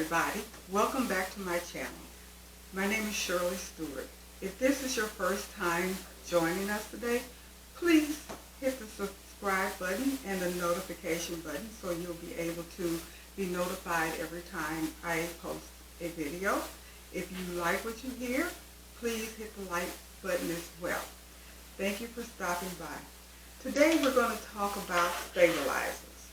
everybody. Welcome back to my channel. My name is Shirley Stewart. If this is your first time joining us today, please hit the subscribe button and the notification button so you'll be able to be notified every time I post a video. If you like what you hear, please hit the like button as well. Thank you for stopping by. Today we're going to talk about stabilizers.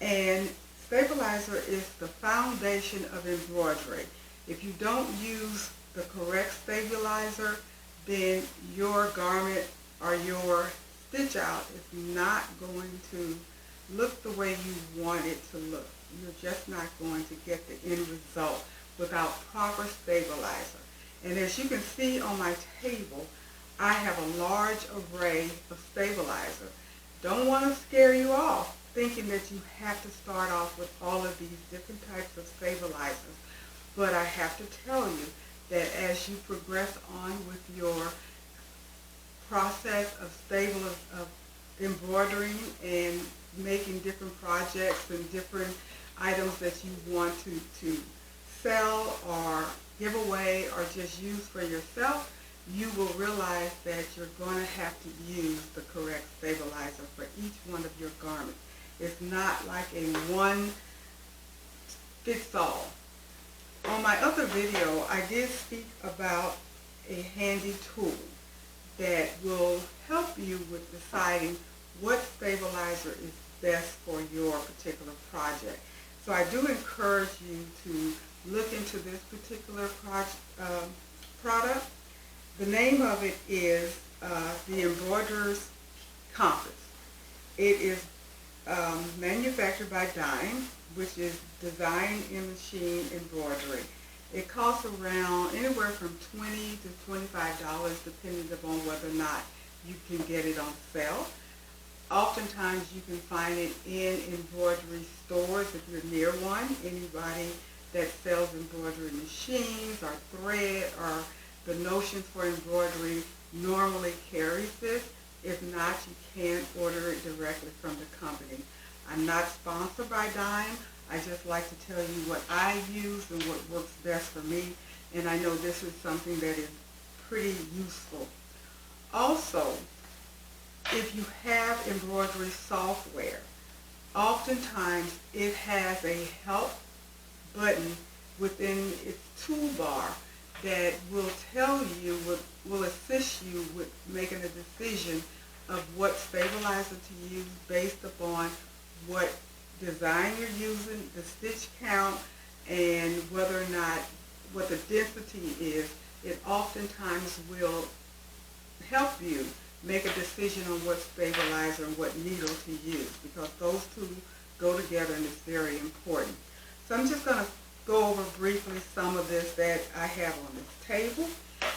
And stabilizer is the foundation of embroidery. If you don't use the correct stabilizer, then your garment or your stitch out is not going to look the way you want it to look. You're just not going to get the end result without proper stabilizer. And as you can see on my table, I have a large array of stabilizer. Don't want to scare you off thinking that you have to start off with all of these different types of stabilizers. But I have to tell you that as you progress on with your process of embroidering and making different projects and different items that you want to sell or give away or just use for yourself, you will realize that you're going to have to use the correct stabilizer for each one of your garments. It's not like a one fits all. On my other video, I did speak about a handy tool that will help you with deciding what stabilizer is best for your particular project. So I do encourage you to look into this particular product. The name of it is the Embroidery Compass. It is manufactured by Dime, which is design in machine embroidery. It costs around anywhere from $20 to $25 depending upon whether or not you can get it on sale. Oftentimes you can find it in embroidery stores if you're near one. Anybody that sells embroidery machines or thread or the notions for embroidery normally carries this. If not, you can order it directly from the company. I'm not sponsored by Dime. I just like to tell you what I use and what works best for me. And I know this is something that is pretty useful. Also, if you have embroidery software, oftentimes it has a help button within its toolbar that will tell you, will assist you with making a decision of what stabilizer to use based upon what design you're using, the stitch count, and whether or not, what the density is. It oftentimes will help you make a decision on what stabilizer and what needle to use, because those two go together and it's very important. So I'm just going to go over briefly some of this that I have on this table.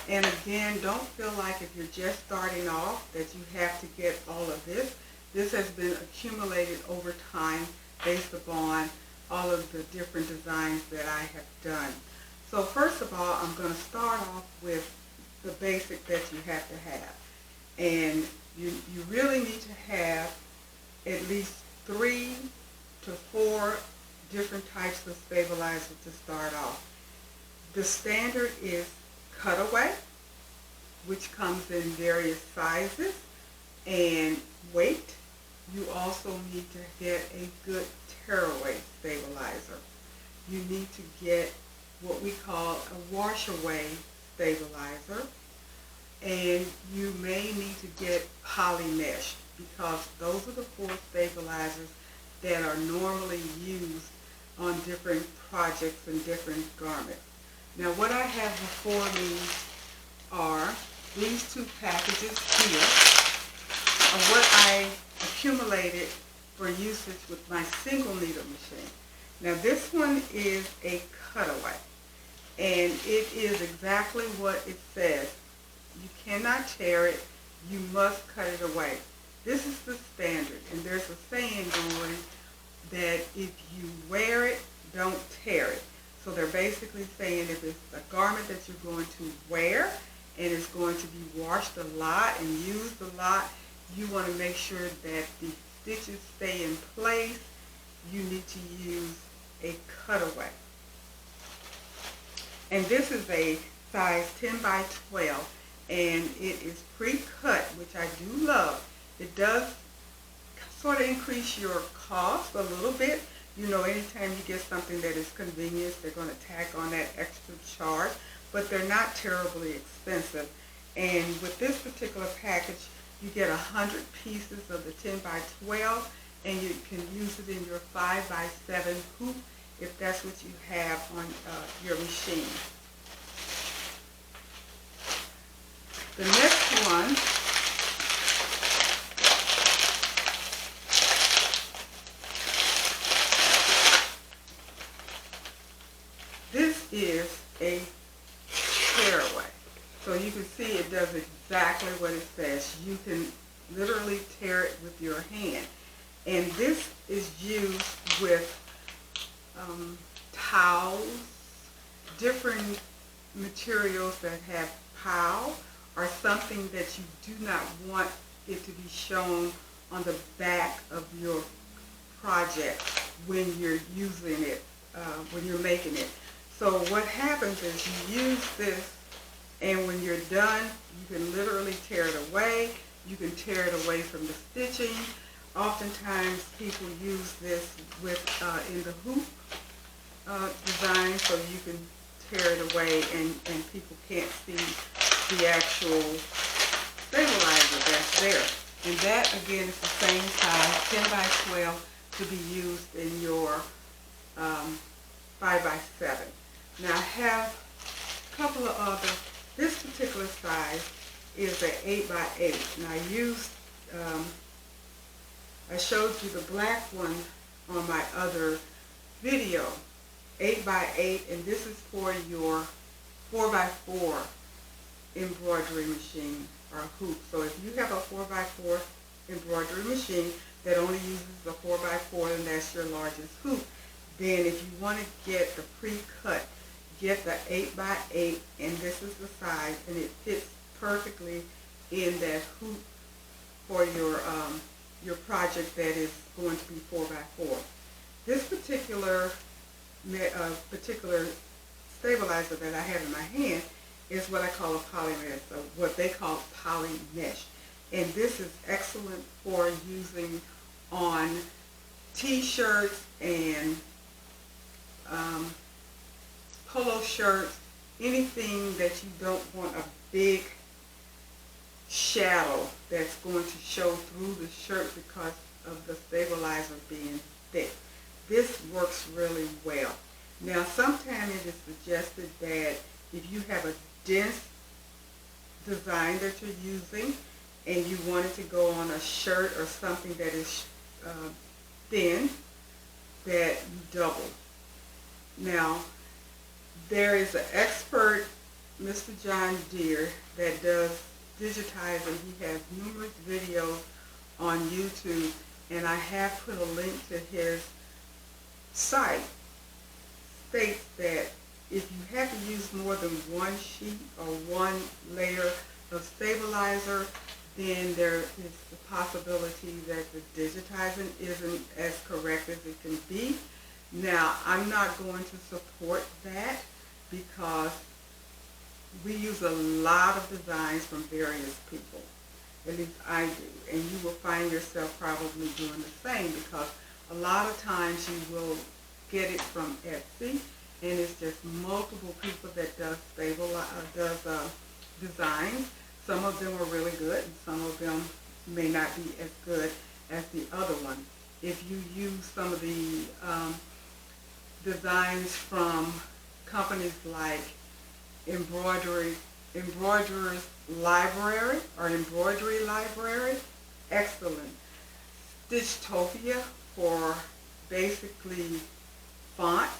And again, don't feel like if you're just starting off that you have to get all of this. This has been accumulated over time based upon all of the different designs that I have done. So first of all, I'm going to start off with the basic that you have to have. And you really need to have at least 3 to 4 different types of stabilizer to start off. The standard is Cutaway, which comes in various sizes and weight. You also need to get a good Tearaway stabilizer. You need to get what we call a wash-away stabilizer, and you may need to get Polymesh, because those are the 4 stabilizers that are normally used on different projects and different garments. Now what I have before me are these 2 packages here of what I accumulated for usage with my single needle machine. Now this one is a Cutaway, and it is exactly what it says. You cannot tear it, you must cut it away. This is the standard, and there's a saying going that if you wear it, don't tear it. So they're basically saying if it's a garment that you're going to wear and it's going to be washed a lot and used a lot, you want to make sure that the stitches stay in place. You need to use a Cutaway. And this is a size 10 by 12, and it is pre-cut, which I do love. It does sort of increase your cost a little bit. You know, anytime you get something that is convenience, they're going to tack on that extra charge, but they're not terribly expensive. And with this particular package, you get 100 pieces of the 10 by 12, and you can use it in your 5 by 7 hoop if that's what you have on your machine. The next one this is a Tearaway. So you can see it does exactly what it says. You can literally tear it with your hand. And this is used with towels, different materials that have pow, or something that you do not want it to be shown on the back of your project when you're using it, when you're making it. So what happens is you use this, and when you're done, you can literally tear it away. You can tear it away from the stitching. Oftentimes people use this with in the hoop design, so you can tear it away and people can't see the actual stabilizer that's there. And that again is the same size, 10 by 12, to be used in your 5 by 7. Now I have a couple of other. This particular size is an 8 by 8. And I used, I showed you the black one on my other video, 8 by 8, and this is for your 4 by 4 embroidery machine or hoop. So if you have a 4 by 4 embroidery machine that only uses a 4 by 4, then that's your largest hoop. Then if you want to get the pre-cut, get the 8 by 8, and this is the size, and it fits perfectly in that hoop for your project that is going to be 4 by 4. This particular stabilizer that I have in my hand is what I call a polymesh, or what they call Polymesh. And this is excellent for using on t-shirts and polo shirts, anything that you don't want a big shadow that's going to show through the shirt because of the stabilizer being thick. This works really well. Now sometimes it is suggested that if you have a dense design that you're using and you want it to go on a shirt or something that is thin, that you double. Now there is an expert, Mr. John Deere, that does digitizing. He has numerous videos on YouTube, and I have put a link to his site. States that if you have to use more than one sheet or one layer of stabilizer, then there is the possibility that the digitizing isn't as correct as it can be. Now, I'm not going to support that because we use a lot of designs from various people. At least I do. And you will find yourself probably doing the same, because a lot of times you will get it from Etsy, and it's just multiple people that does designs. Some of them are really good, and some of them may not be as good as the other one. If you use some of the designs from companies like Embroiderer's Library or Embroidery Library, excellent. Stitchtopia for basically fonts,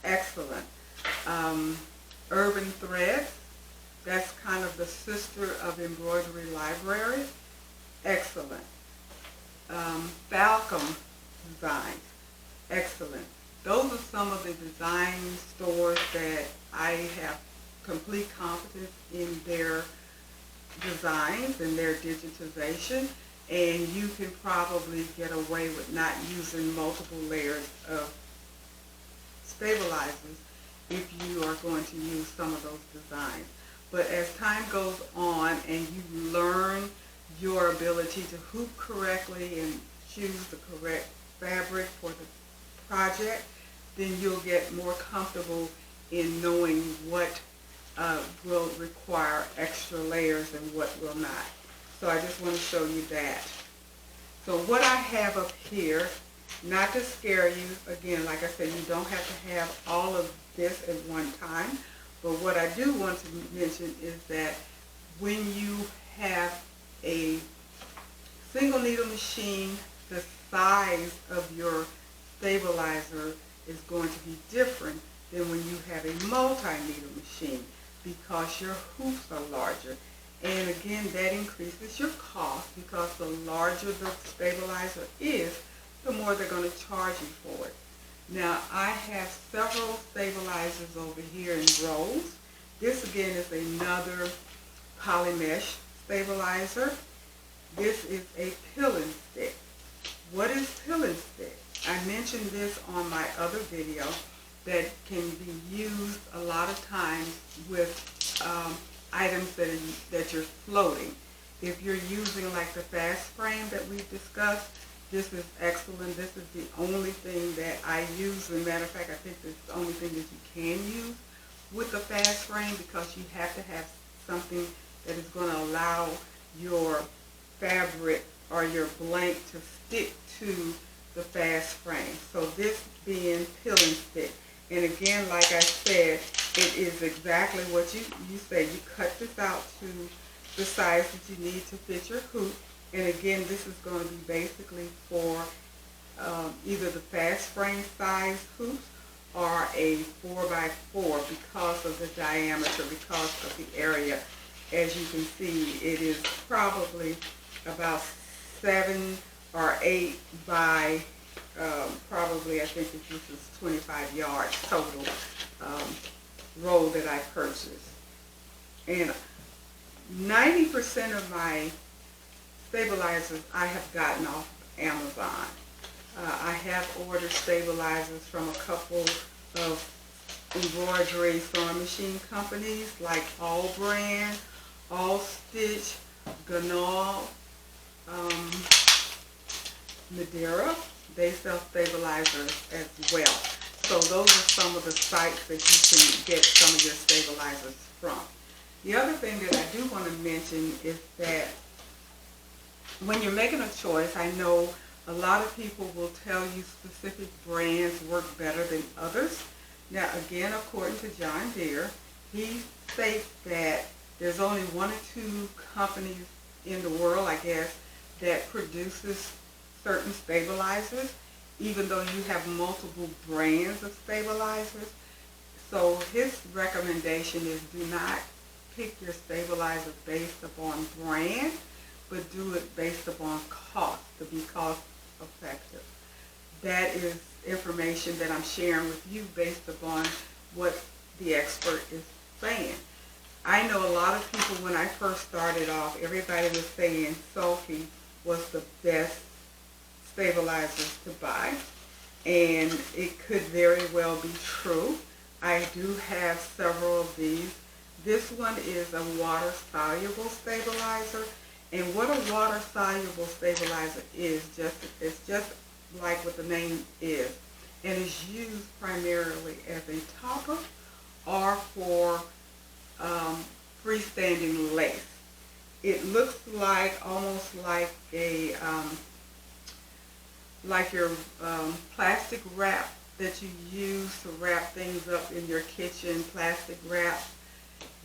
excellent. Urban Threads, that's kind of the sister of Embroidery Library, excellent. Falcom Designs, excellent. Those are some of the design stores that I have complete confidence in their designs and their digitization, and you can probably get away with not using multiple layers of stabilizers if you are going to use some of those designs. But as time goes on and you learn your ability to hoop correctly and choose the correct fabric for the project, then you'll get more comfortable in knowing what will require extra layers and what will not. So I just want to show you that. So what I have up here, not to scare you, again, like I said, you don't have to have all of this at one time, but what I do want to mention is that when you have a single needle machine, the size of your stabilizer is going to be different than when you have a multi-needle machine because your hoops are larger. And again, that increases your cost because the larger the stabilizer is, the more they're going to charge you for it. Now, I have several stabilizers over here in rows. This again is another Polymesh stabilizer. This is a pilling stick. What is pilling stick? I mentioned this on my other video that can be used a lot of times with items that you're floating. If you're using like the fast frame that we've discussed, this is excellent. This is the only thing that I use. As a matter of fact, I think it's the only thing that you can use with the fast frame because you have to have something that is going to allow your fabric or your blank to stick to the fast frame. So this being pilling stick. And again, like I said, it is exactly what you say. You cut this out to the size that you need to fit your hoop. And again, this is going to be basically for either the fast frame size hoops or a 4x4 because of the diameter, because of the area. As you can see, it is probably about 7 or 8 by probably, I think this is 25 yards total roll that I purchased. And 90% of my stabilizers I have gotten off of Amazon. I have ordered stabilizers from a couple of embroidery sewing machine companies like All Brand, All Stitch, Ganol, Madeira. They sell stabilizers as well. So those are some of the sites that you can get some of your stabilizers from. The other thing that I do want to mention is that when you're making a choice, I know a lot of people will tell you specific brands work better than others. Now again, according to John Deere, he states that there's only 1 or 2 companies in the world, I guess, that produces certain stabilizers, even though you have multiple brands of stabilizers. So his recommendation is do not pick your stabilizer based upon brand, but do it based upon cost, to be cost effective. That is information that I'm sharing with you based upon what the expert is saying. I know a lot of people, when I first started off, everybody was saying Sulky was the best stabilizers to buy, and it could very well be true. I do have several of these. This one is a water-soluble stabilizer, and what a water-soluble stabilizer is, it's just like what the name is, and is used primarily as a topper or for freestanding lace. It looks like almost like a like your plastic wrap that you use to wrap things up in your kitchen, plastic wrap,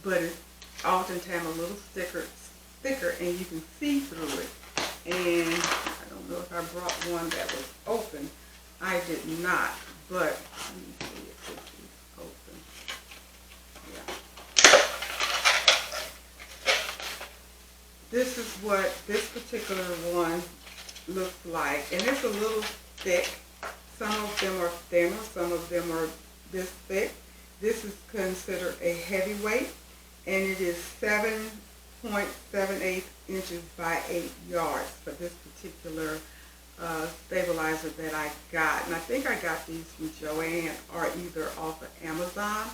but it's oftentimes a little thicker, and you can see through it. And I don't know if I brought one that was open. I did not, but let me see if this is open. Yeah. This is what this particular one looks like, and it's a little thick. Some of them are thinner, some of them are this thick. This is considered a heavyweight, and it is 7.78 inches by 8 yards for this particular stabilizer that I got, and I think I got these from Joann or either off of Amazon,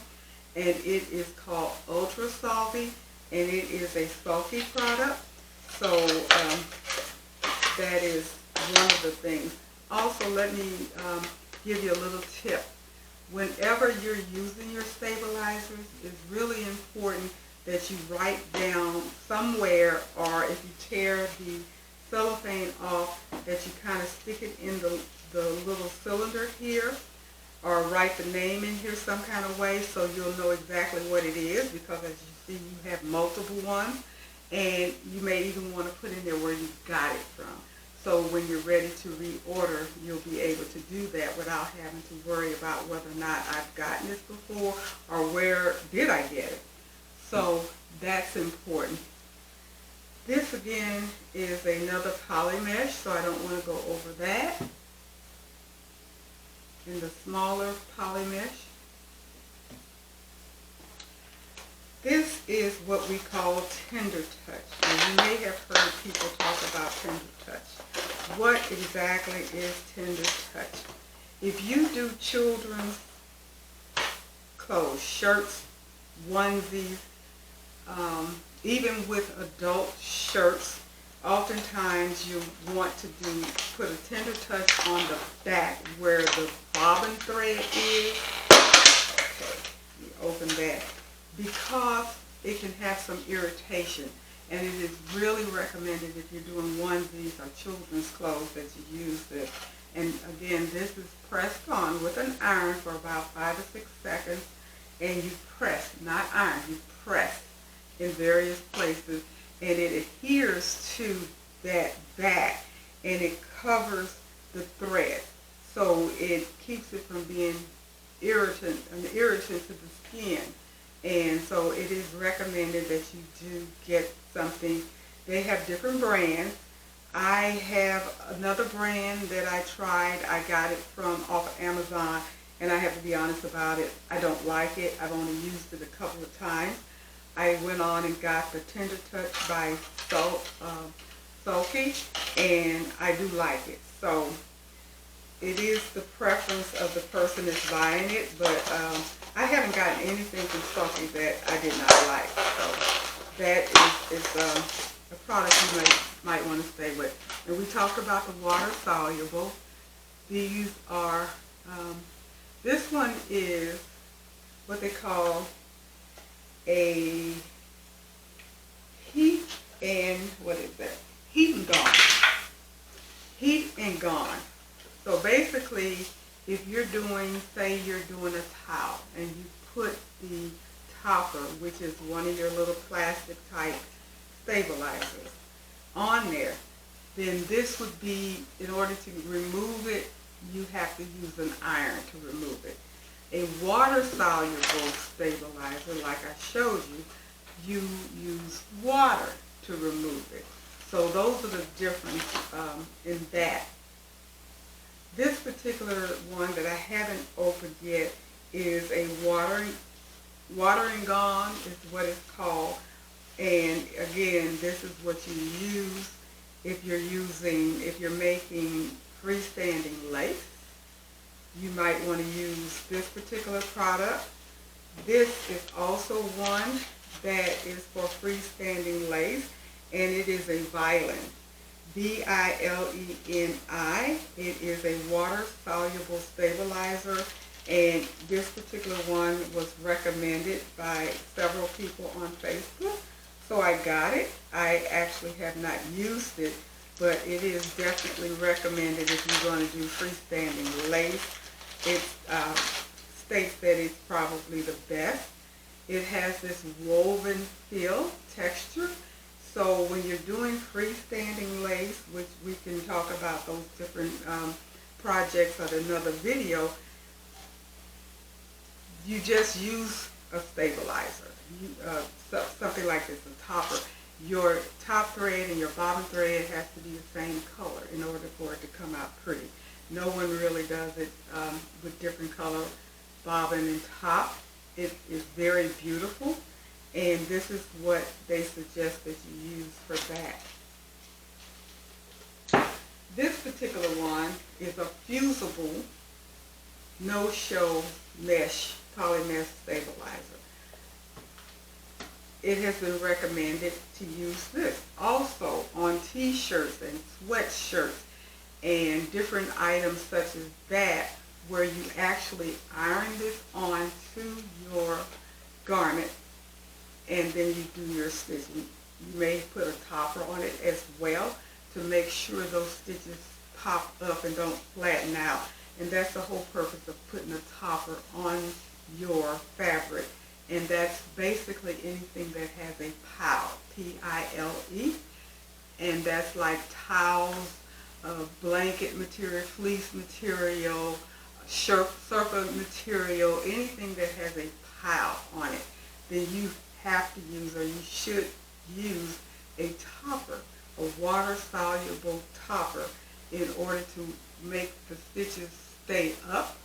and it is called Ultra Salty, and it is a sulky product. So that is one of the things. Also, let me give you a little tip. Whenever you're using your stabilizers, it's really important that you write down somewhere, or if you tear the cellophane off, that you kind of stick it in the little cylinder here, or write the name in here some kind of way so you'll know exactly what it is, because as you see, you have multiple ones, and you may even want to put in there where you got it from. So when you're ready to reorder, you'll be able to do that without having to worry about whether or not I've gotten this before or where did I get it. So that's important. This again is another Polymesh, so I don't want to go over that. In the smaller Polymesh. This is what we call tender touch. And you may have heard people talk about tender touch. What exactly is tender touch? If you do children's clothes, shirts, onesies, even with adult shirts, oftentimes you want to put a tender touch on the back where the bobbin thread is. Okay, you open that, because it can have some irritation, and it is really recommended if you're doing onesies or children's clothes that you use this. And again, this is pressed on with an iron for about 5 or 6 seconds, and you press, not iron, you press in various places, and it adheres to that back, and it covers the thread, so it keeps it from being an irritant to the skin. And so it is recommended that you do get something. They have different brands. I have another brand that I tried. I got it from off of Amazon, and I have to be honest about it. I don't like it. I've only used it a couple of times. I went on and got the Tender Touch by Sulky, and I do like it. So it is the preference of the person that's buying it, but I haven't gotten anything from Sulky that I did not like. So that is a product you might want to stay with. And we talked about the water soluble. These are, this one is what they call a Heat and, what is that? Heaton Bond. Heat and Gone. So basically, if you're doing, say you're doing a towel, and you put the topper, which is one of your little plastic type stabilizers, on there, then this would be, in order to remove it, you have to use an iron to remove it. A water-soluble stabilizer, like I showed you, you use water to remove it. So those are the difference in that. This particular one that I haven't opened yet is a watering gone is what it's called. And again, this is what you use if you're making freestanding lace. You might want to use this particular product. This is also one that is for freestanding lace, and it is a Violin. V-I-L-E-N-I. It is a water-soluble stabilizer, and this particular one was recommended by several people on Facebook, so I got it. I actually have not used it, but it is definitely recommended if you're going to do freestanding lace. It states that it's probably the best. It has this woven feel texture. So when you're doing freestanding lace, which we can talk about those different projects at another video, you just use a stabilizer, something like this, a topper. Your top thread and your bottom thread has to be the same color in order for it to come out pretty. No one really does it with different color bobbin and top. It is very beautiful. And this is what they suggest that you use for that. This particular one is a fusible, no-show mesh polymesh stabilizer. It has been recommended to use this also on t-shirts and sweatshirts and different items such as that, where you actually iron this onto your garment and then you do your stitching. You may put a topper on it as well to make sure those stitches pop up and don't flatten out. And that's the whole purpose of putting a topper on your fabric. And that's basically anything that has a pile, P-I-L-E. And that's like towels, blanket material, fleece material, surfer material, anything that has a pile on it. Then you have to use, or you should use, a topper, a water-soluble topper, in order to make the stitches stay up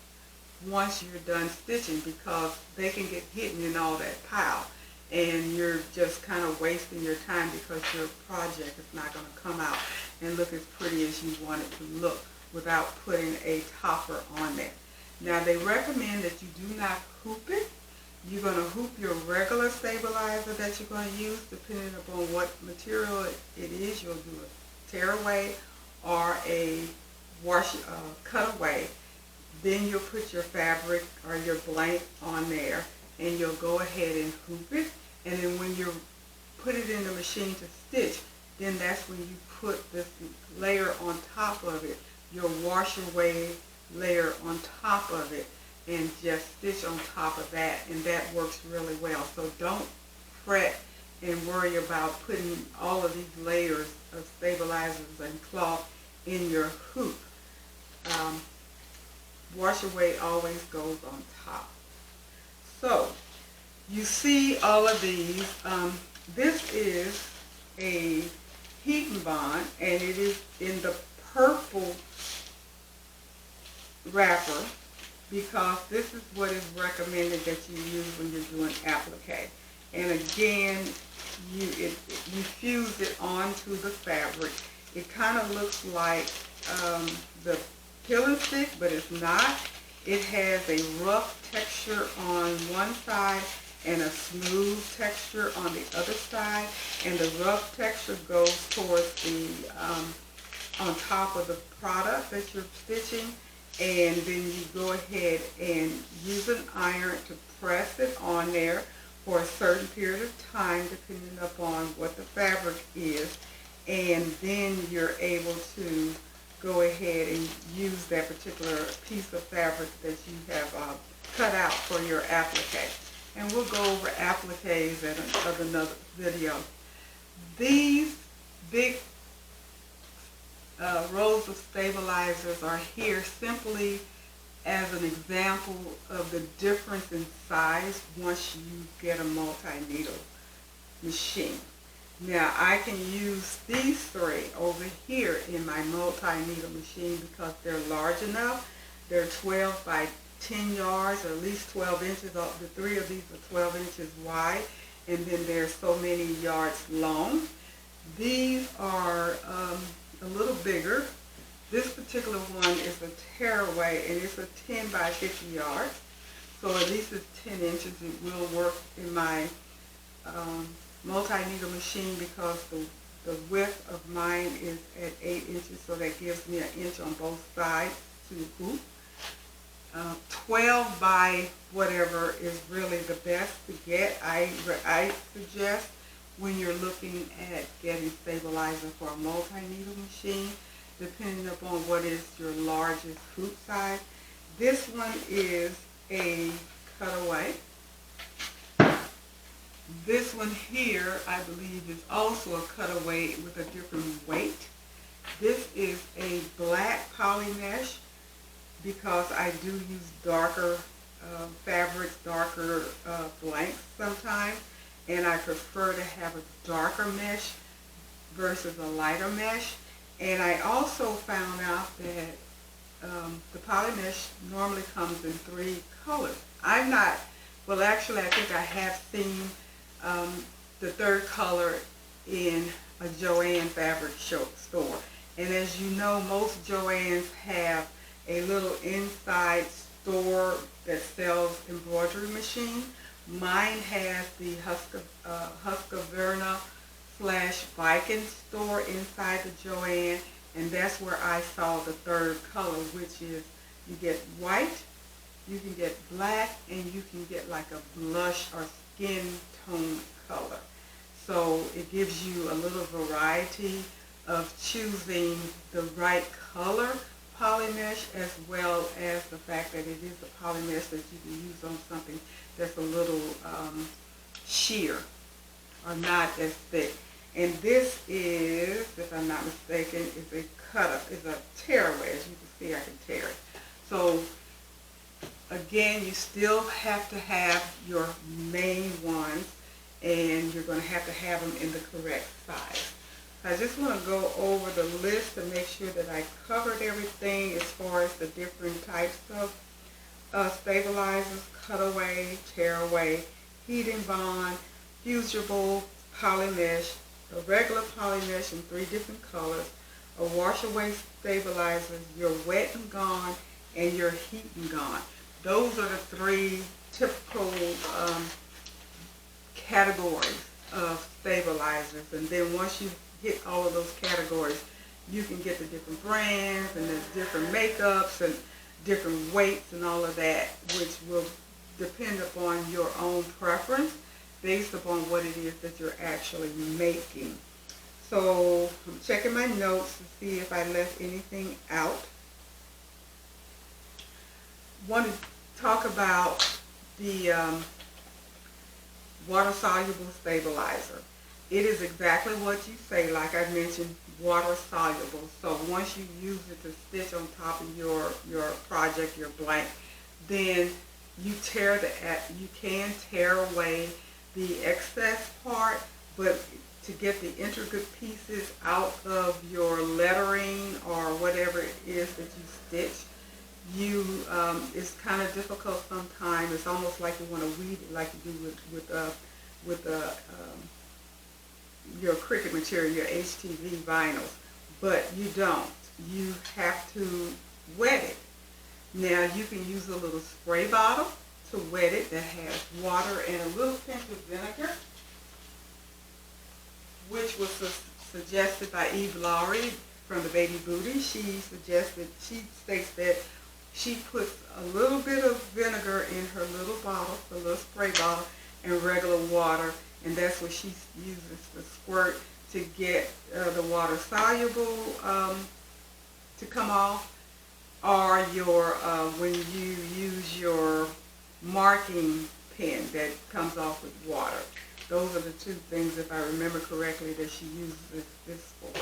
once you're done stitching, because they can get hidden in all that pile and you're just kind of wasting your time because your project is not going to come out and look as pretty as you want it to look without putting a topper on there. Now they recommend that you do not hoop it. You're going to hoop your regular stabilizer that you're going to use, depending upon what material it is. You'll do a tearaway or a cutaway. Then you'll put your fabric or your blank on there and you'll go ahead and hoop it. And then when you put it in the machine to stitch, then that's when you put this layer on top of it, your wash away layer on top of it, and just stitch on top of that, and that works really well. So don't fret and worry about putting all of these layers of stabilizers and cloth in your hoop. Wash away always goes on top. So you see all of these. This is a Heaton Bond, and it is in the purple wrapper, because this is what is recommended that you use when you're doing applique. And again, you fuse it onto the fabric. It kind of looks like the peel and stick, but it's not. It has a rough texture on one side and a smooth texture on the other side, and the rough texture goes towards the on top of the product that you're stitching, and then you go ahead and use an iron to press it on there for a certain period of time, depending upon what the fabric is, and then you're able to go ahead and use that particular piece of fabric that you have cut out for your applique. And we'll go over appliques in another video. These big rows of stabilizers are here simply as an example of the difference in size once you get a multi-needle machine. Now I can use these three over here in my multi-needle machine because they're large enough. They're 12 by 10 yards, or at least 12 inches. The three of these are 12 inches wide, and then they're so many yards long. These are a little bigger. This particular one is a Tearaway, and it's a 10 by 50 yards. So at least it's 10 inches. It will work in my multi-needle machine because the width of mine is at 8 inches, so that gives me an inch on both sides to hoop. 12 by whatever is really the best to get. I suggest when you're looking at getting stabilizer for a multi-needle machine, depending upon what is your largest hoop size. This one is a Cutaway. This one here, I believe, is also a Cutaway with a different weight. This is a black Polymesh because I do use darker fabrics, darker blanks sometimes, and I prefer to have a darker mesh versus a lighter mesh. And I also found out that the Polymesh normally comes in 3 colors. Well actually I think I have seen the third color in a Joann fabric store, And as you know, most Joann's have a little inside store that sells embroidery machine. Mine has the Husqvarna slash Viking store inside the Joann, and that's where I saw the third color, which is you get white, you can get black, and you can get like a blush or skin tone color. So it gives you a little variety of choosing the right color Polymesh, as well as the fact that it is a Polymesh that you can use on something that's a little sheer or not as thick. And this is, if I'm not mistaken, is a Tearaway. As you can see, I can tear it. So again, you still have to have your main ones, and you're going to have them in the correct size. I just want to go over the list to make sure that I covered everything as far as the different types of stabilizers: Cutaway, Tearaway, Heaton Bond, fusible, Polymesh, a regular Polymesh in 3 different colors, a wash-away stabilizers, your wet and gone, and your heat and gone. Those are the 3 typical categories of stabilizers. And then once you hit all of those categories, you can get the different brands and the different makeups and different weights and all of that, which will depend upon your own preference based upon what it is that you're actually making. So I'm checking my notes to see if I left anything out. Want to talk about the water-soluble stabilizer. It is exactly what you say, like I mentioned, water-soluble. So once you use it to stitch on top of your project, your blank, then you can tear away the excess part, but to get the intricate pieces out of your lettering or whatever it is that you stitch, it's kind of difficult sometimes. It's almost like you want to weed it, like you do with your Cricut material, your HTV vinyls, but you don't. You have to wet it. Now you can use a little spray bottle to wet it that has water and a little pinch of vinegar, which was suggested by Eve Lowry from the Baby Booty. She states that she puts a little bit of vinegar in her little bottle, the little spray bottle, and regular water, and that's what she uses to squirt to get the water soluble to come off, or when you use your marking pen that comes off with water. Those are the 2 things, if I remember correctly, that she uses this for.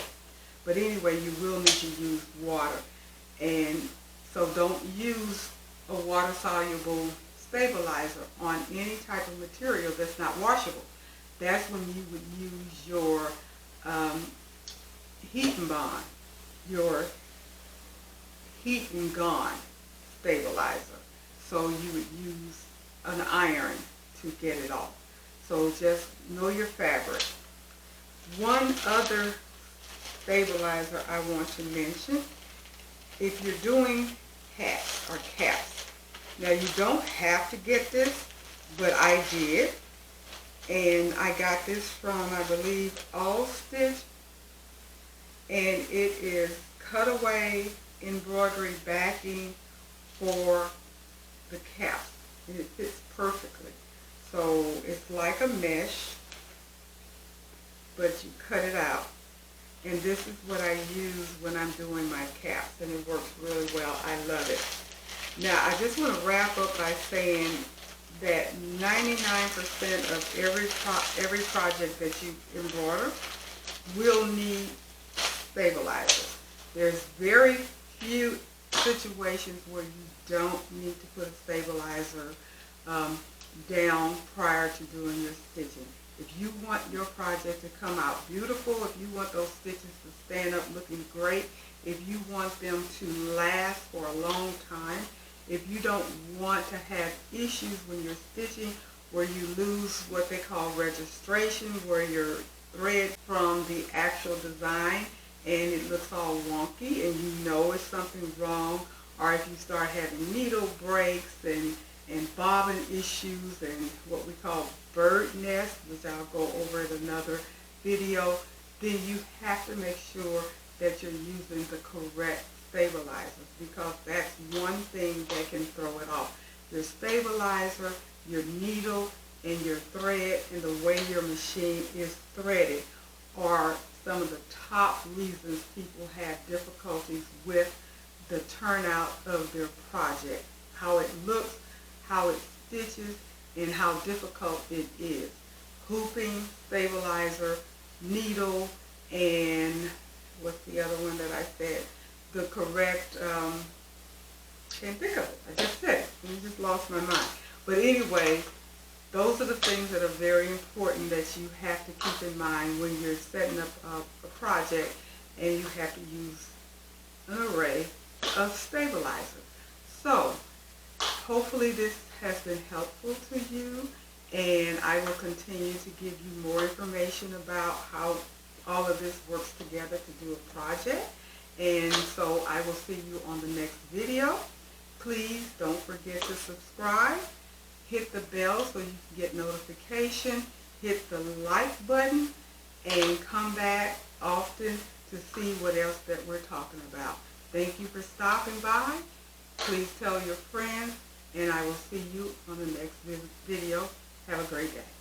But anyway, you will need to use water, and so don't use a water-soluble stabilizer on any type of material that's not washable. That's when you would use your Heaton Bond, your heat and gone stabilizer. So you would use an iron to get it off. So just know your fabric. One other stabilizer I want to mention, if you're doing hats or caps. Now you don't have to get this, but I did. And I got this from, I believe, All Stitch. And it is Cutaway embroidery backing for the caps. And it fits perfectly. So it's like a mesh, but you cut it out. And this is what I use when I'm doing my caps, and it works really well. I love it. Now, I just want to wrap up by saying that 99% of every project that you embroider will need stabilizers. There's very few situations where you don't need to put a stabilizer down prior to doing your stitching. If you want your project to come out beautiful, if you want those stitches to stand up looking great, if you want them to last for a long time, if you don't want to have issues when you're stitching where you lose what they call registration, where your thread from the actual design and it looks all wonky and you know it's something wrong, or if you start having needle breaks and bobbin issues and what we call bird nest, which I'll go over in another video, then you have to make sure that you're using the correct stabilizers, because that's one thing that can throw it off. Your stabilizer, your needle, and your thread, and the way your machine is threaded are some of the top reasons people have difficulties with the turnout of their project. How it looks, how it stitches, and how difficult it is. Hooping, stabilizer, needle, and what's the other one that I said? The correct, can't think of it. I just said it. I just lost my mind. But anyway, those are the things that are very important that you have to keep in mind when you're setting up a project and you have to use an array of stabilizers. So, hopefully this has been helpful to you, and I will continue to give you more information about how all of this works together to do a project. And so I will see you on the next video. Please don't forget to subscribe. Hit the bell so you can get notification. Hit the like button and come back often to see what else that we're talking about. Thank you for stopping by. Please tell your friends, and I will see you on the next video. Have a great day.